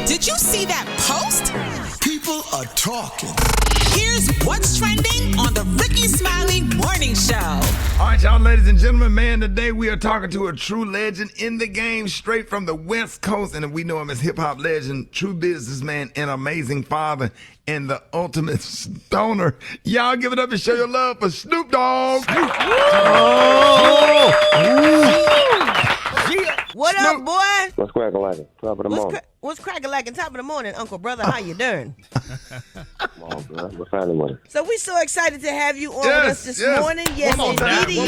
Did you see that post? People are talking. Here's what's trending on the Rickey Smiley Morning Show. All right, y'all, ladies and gentlemen, man, today we are talking to a true legend in the game, straight from the West Coast, and we know him as hip-hop legend, true businessman, and amazing father, and the ultimate stoner. Y'all give it up and show your love for Snoop Dogg. What up, boy? What's crackin' top of the morning? What's crackin' like top of the morning, Uncle Brother? How you doing? Come on, bro. What's happening with it? So we so excited to have you on with us this morning. Yes, indeedy.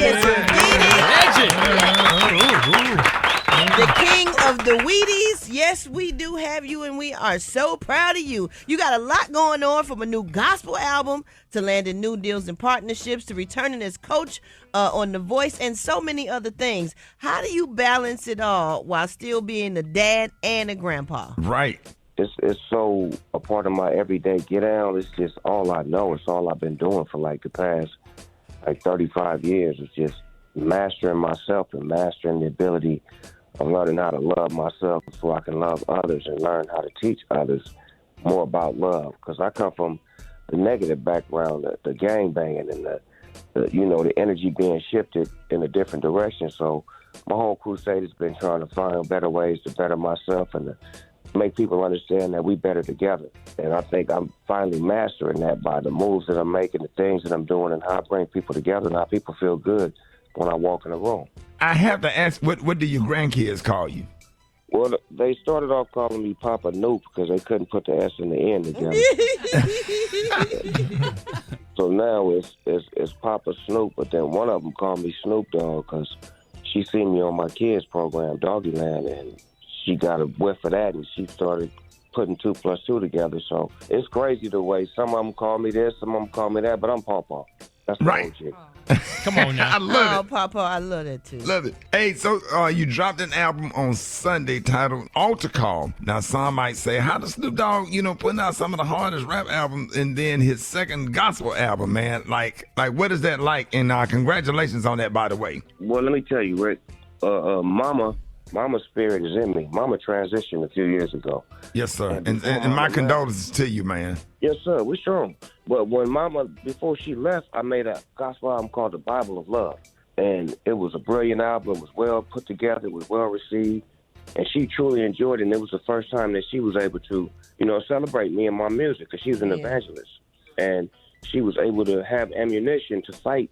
The king of the Wheaties. Yes, we do have you, and we are so proud of you. You got a lot going on, from a new gospel album to landing new deals and partnerships to returning as coach on The Voice and so many other things. How do you balance it all while still being a dad and a grandpa? Right. It's so a part of my everyday get down. It's just all I know. It's all I've been doing for like the past 35 years. It's just mastering myself and mastering the ability of learning how to love myself so I can love others and learn how to teach others more about love. Because I come from the negative background, the gang banging and the energy being shifted in a different direction. So my whole crusade has been trying to find better ways to better myself and to make people understand that we better together. And I think I'm finally mastering that by the moves that I'm making, the things that I'm doing, and how I bring people together and how people feel good when I walk in a room. I have to ask, what do your grandkids call you? Well, they started off calling me Papa Noop because they couldn't put the S in the end together. So now it's Papa Snoop, but then one of them called me Snoop Dogg because she seen me on my kids' program, Doggyland, and she got a whiff of that, and she started putting 2 + 2 together. So it's crazy the way some of them call me this, some of them call me that, but I'm Papa. That's right. Come on now. I love it. Papa, I love that too. Love it. Hey, so you dropped an album on Sunday titled Altar Call. Now, some might say, how does Snoop Dogg, putting out some of the hardest rap albums and then his second gospel album, man? Like what is that like? And congratulations on that, by the way. Well, let me tell you, Rick, Mama's spirit is in me. Mama transitioned a few years ago. Yes, sir. And my condolences to you, man. Yes, sir. We're strong. But when Mama, before she left, I made a gospel album called The Bible of Love. And it was a brilliant album. It was well put together. It was well received. And she truly enjoyed it. And it was the first time that she was able to, celebrate me and my music, because she was an evangelist. And she was able to have ammunition to fight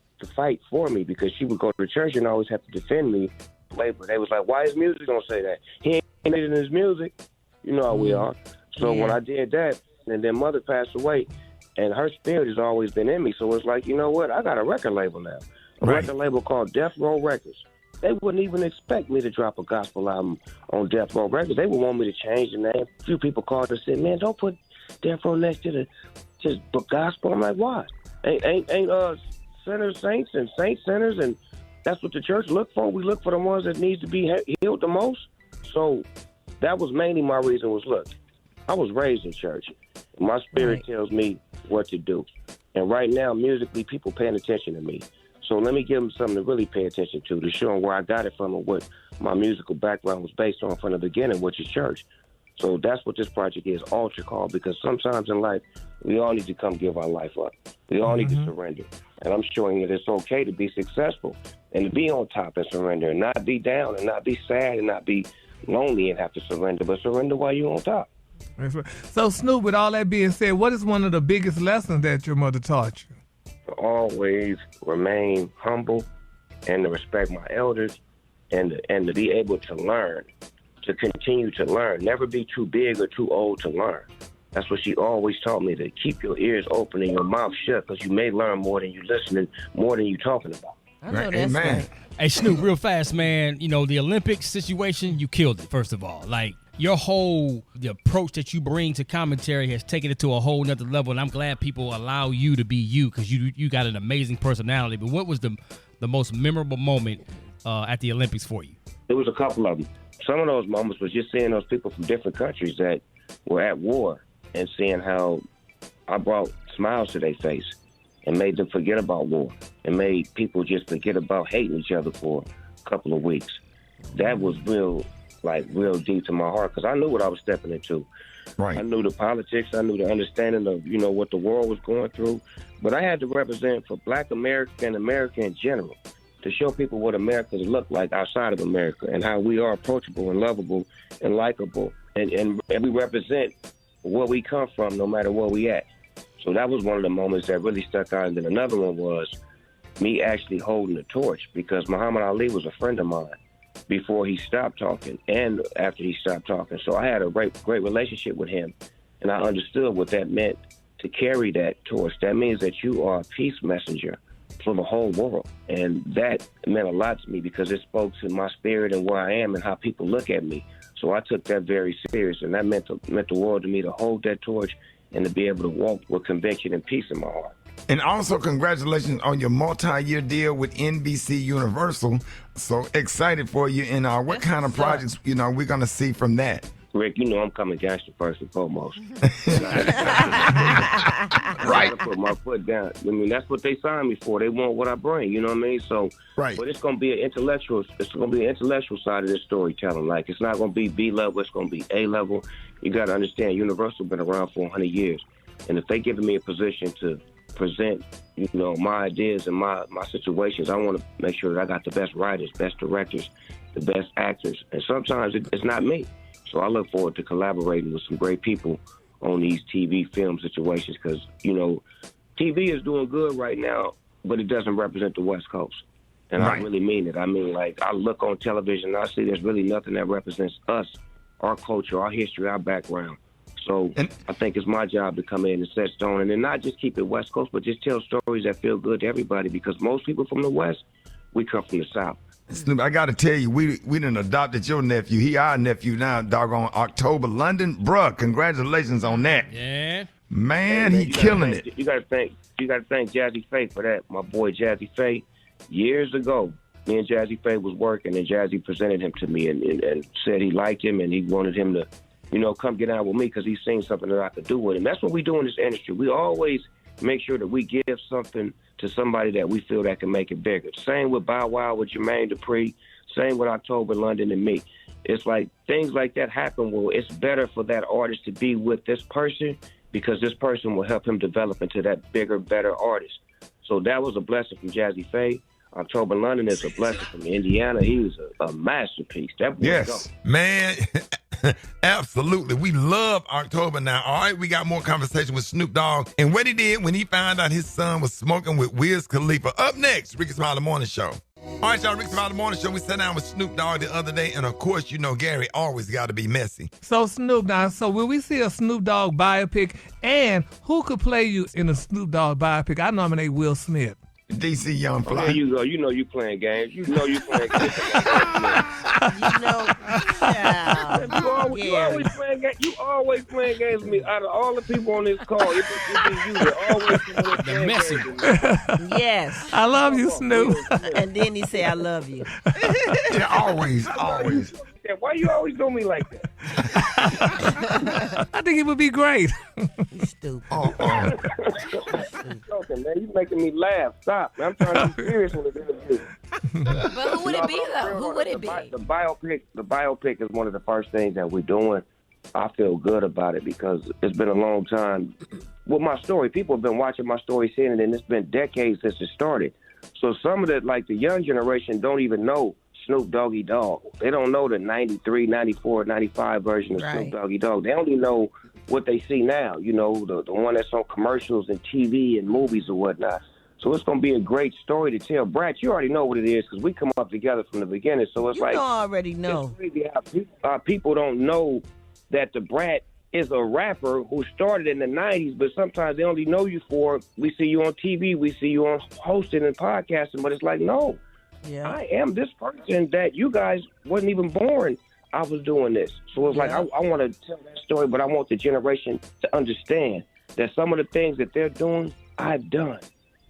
for me, because she would go to church and always have to defend me. Labor. They was like, why his music don't say that? He ain't made it in his music. You know how we are. So when I did that, and then Mother passed away, and her spirit has always been in me. So it's like, you know what? I got a record label now. A record label called Death Row Records. They wouldn't even expect me to drop a gospel album on Death Row Records. They would want me to change the name. A few people called and said, man, don't put Death Row next to the just gospel. I'm like, why? Ain't sinners saints and saints sinners, and that's what the church look for. We look for the ones that needs to be healed the most. So that was mainly my reason was, look, I was raised in church. My spirit tells me what to do. And right now, musically, people paying attention to me. So let me give them something to really pay attention to show them where I got it from and what my musical background was based on from the beginning, which is church. So that's what this project is, Altar Call, because sometimes in life, we all need to come give our life up. We all need to surrender. And I'm showing that it's okay to be successful and to be on top and surrender, and not be down and not be sad and not be lonely and have to surrender, but surrender while you're on top. So, Snoop, with all that being said, what is one of the biggest lessons that your mother taught you? To always remain humble and to respect my elders and to be able to learn, to continue to learn. Never be too big or too old to learn. That's what she always taught me, to keep your ears open and your mouth shut, because you may learn more than you listening, more than you talking about. I know that's right. Hey, Snoop, real fast, man. The Olympics situation, you killed it, first of all. Like, the approach that you bring to commentary has taken it to a whole nother level, and I'm glad people allow you to be you, because you got an amazing personality. But what was the most memorable moment at the Olympics for you? There was a couple of them. Some of those moments was just seeing those people from different countries that were at war and seeing how I brought smiles to their face and made them forget about war and made people just forget about hating each other for a couple of weeks. That was real like real deep to my heart because I knew what I was stepping into. Right. I knew the politics. I knew the understanding of, what the world was going through. But I had to represent for Black America and America in general to show people what America looked like outside of America and how we are approachable and lovable and likable. And we represent where we come from no matter where we at. So that was one of the moments that really stuck out. And then another one was me actually holding the torch because Muhammad Ali was a friend of mine before he stopped talking and after he stopped talking. So I had a great relationship with him, and I understood what that meant to carry that torch. That means that you are a peace messenger for the whole world, and that meant a lot to me because it spoke to my spirit and where I am and how people look at me. So I took that very serious, and that meant the world to me to hold that torch and to be able to walk with conviction and peace in my heart. And also, congratulations on your multi-year deal with NBC Universal. So excited for you. And what kind of projects, we're going to see from that? Rick, I'm coming gangster first and foremost. Right. I put my foot down. I mean, that's what they signed me for. They want what I bring. You know what I mean? So, right. But it's going to be an intellectual. It's going to be an intellectual side of this storytelling. Like, it's not going to be B level. It's going to be A level. You got to understand, Universal been around for 100 years, and if they giving me a position to present, my ideas and my situations, I want to make sure that I got the best writers, best directors, the best actors, and sometimes it's not me. So I look forward to collaborating with some great people on these TV film situations because, TV is doing good right now, but it doesn't represent the West Coast. And right. I really mean it. I mean, like, I look on television and I see there's really nothing that represents us, our culture, our history, our background. So I think it's my job to come in and set stone and then not just keep it West Coast, but just tell stories that feel good to everybody because most people from the West, we come from the South. Snoop, I got to tell you, we done adopted your nephew. He our nephew now, doggone October London. Bruh, congratulations on that. Yeah. Man, he killing it. You got to thank Jazzy Faye for that. My boy Jazzy Faye, years ago, me and Jazzy Faye was working, and Jazzy presented him to me and said he liked him and he wanted him to, come get out with me because he's seen something that I could do with him. That's what we do in this industry. We always make sure that we give something to somebody that we feel that can make it bigger. Same with Bow Wow, with Jermaine Dupri. Same with October London and me. It's like things like that happen. Well, it's better for that artist to be with this person because this person will help him develop into that bigger, better artist. So that was a blessing from Jazzy Faye. October London is a blessing from Indiana. He was a masterpiece. That boy yes, man. Absolutely. We love October now. All right, we got more conversation with Snoop Dogg and what he did when he found out his son was smoking with Whiz Khalifa. Up next, Rickey Smiley Morning Show. All right, y'all, Rickey Smiley Morning Show. We sat down with Snoop Dogg the other day, and of course, Gary always got to be messy. So Snoop Dogg, will we see a Snoop Dogg biopic? And who could play you in a Snoop Dogg biopic? I nominate Will Smith. DC Young Fly. There you go. You playing games. You playing games. You always playing games. You always playing games with me. Out of all the people on this call, it be you that always playing messy. Yes. I love you, Snoop. And then he say, I love you. Yeah, always. Why you always do me like that? I think it would be great. You stupid. Joking, man. You making me laugh. Stop, man. I'm trying to be serious with it. But who would it be, though? Who would it be? The biopic is one of the first things that we're doing. I feel good about it because it's been a long time. With my story, people have been watching my story, seeing it, and it's been decades since it started. So some of the young generation don't even know Snoop Doggy Dogg. They don't know the 93, 94, 95 version of Snoop Doggy Dogg. They only know what they see now, the one that's on commercials and TV and movies or whatnot. So it's going to be a great story to tell. Brat, you already know what it is because we come up together from the beginning. So it's you already know. It's crazy how people don't know that the Brat is a rapper who started in the 90s, but sometimes they only know you for, we see you on TV, we see you on hosting and podcasting, but it's like, no. Yeah. I am this person that you guys wasn't even born. I was doing this. So it's like, I want to tell that story, but I want the generation to understand that some of the things that they're doing, I've done.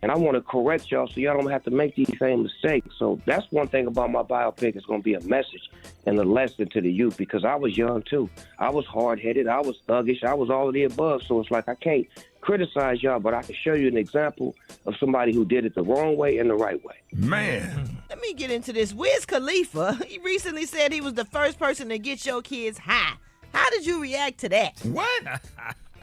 And I want to correct y'all so y'all don't have to make these same mistakes. So that's one thing about my biopic. It's going to be a message and a lesson to the youth because I was young too. I was hard-headed. I was thuggish. I was all of the above. So it's like I can't criticize y'all, but I can show you an example of somebody who did it the wrong way and the right way. Man. Let me get into this. Whiz Khalifa, he recently said he was the first person to get your kids high. How did you react to that? What?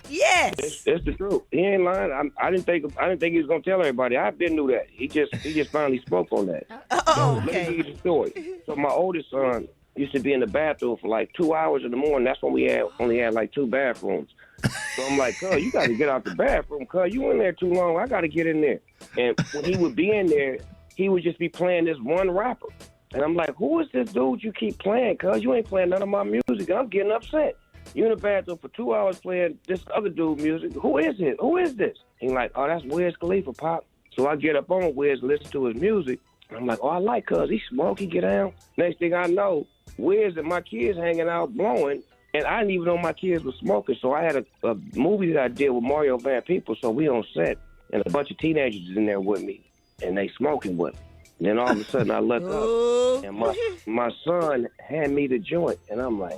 Yes. It's the truth. He ain't lying. I didn't think he was gonna tell everybody. I didn't know that. He just finally spoke on that. Oh, Let me okay. give you the story. So my oldest son used to be in the bathroom for like 2 hours in the morning. That's when we only had like 2 bathrooms. So I'm like, cuz, you got to get out the bathroom, cuz. You in there too long. I got to get in there. And when he would be in there, he would just be playing this one rapper. And I'm like, who is this dude you keep playing, cuz? You ain't playing none of my music. I'm getting upset. You in the bathroom for 2 hours playing this other dude music. Who is it? Who is this? He's like, oh, that's Whiz Khalifa, Pop. So I get up on Wiz and listen to his music. I'm like, oh, I like cuz. He smoke, he get down. Next thing I know, Wiz and my kids hanging out blowing. And I didn't even know my kids were smoking. So I had a movie that I did with Mario Van Peebles. So we on set. And a bunch of teenagers is in there with me. And they smoking with me. And then all of a sudden I look up. And my son hand me the joint. And I'm like,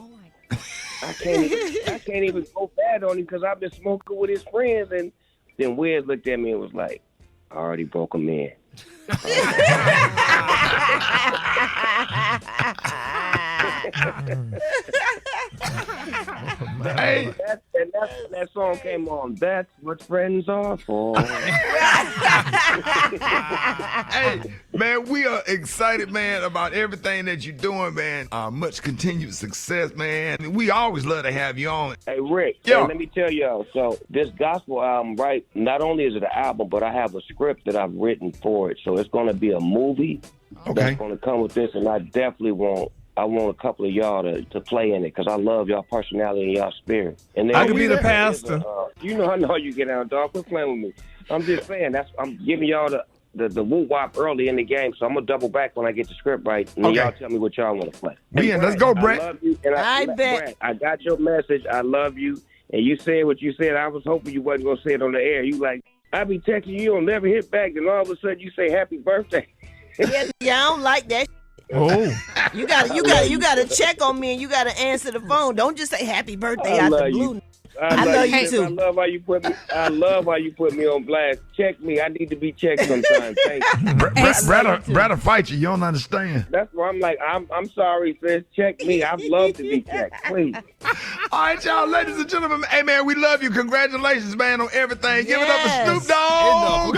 I can't even go bad on him because I've been smoking with his friends. And then Wiz looked at me and was like, I already broke him in. Hey, that song came on. That's what friends are for. hey, man, we are excited, man, about everything that you're doing, man. Much continued success, man. We always love to have you on. Hey, Rick, Yeah. Hey, let me tell y'all. So this gospel album, right, not only is it an album, but I have a script that I've written for it. So it's going to be a movie that's going to come with this, and I definitely want a couple of y'all to play in it because I love y'all personality and y'all spirit. And then I could be the pastor. I know you get out, dog. Quit playing with me. I'm just saying, I'm giving y'all the woo-wop early in the game, so I'm going to double back when I get the script right, and then y'all tell me what y'all want to play. Let's go, Brett. I love you, and I bet. Brett, I got your message. I love you, and you said what you said. I was hoping you wasn't going to say it on the air. You like, I be texting you, you'll never hit back, and all of a sudden you say happy birthday. Yeah, I don't like that. Oh. You gotta check on me and you gotta answer the phone. Don't just say happy birthday out the blue. I love you too. I love how you put me on blast. Check me. I need to be checked sometimes. Thank you. Brett will fight you. You don't understand. That's why I'm like, I'm sorry, sis. Check me. I'd love to be checked. Please. All right, y'all, ladies and gentlemen. Hey, man, we love you. Congratulations, man, on everything. Give it up for Yes. Snoop Dogg.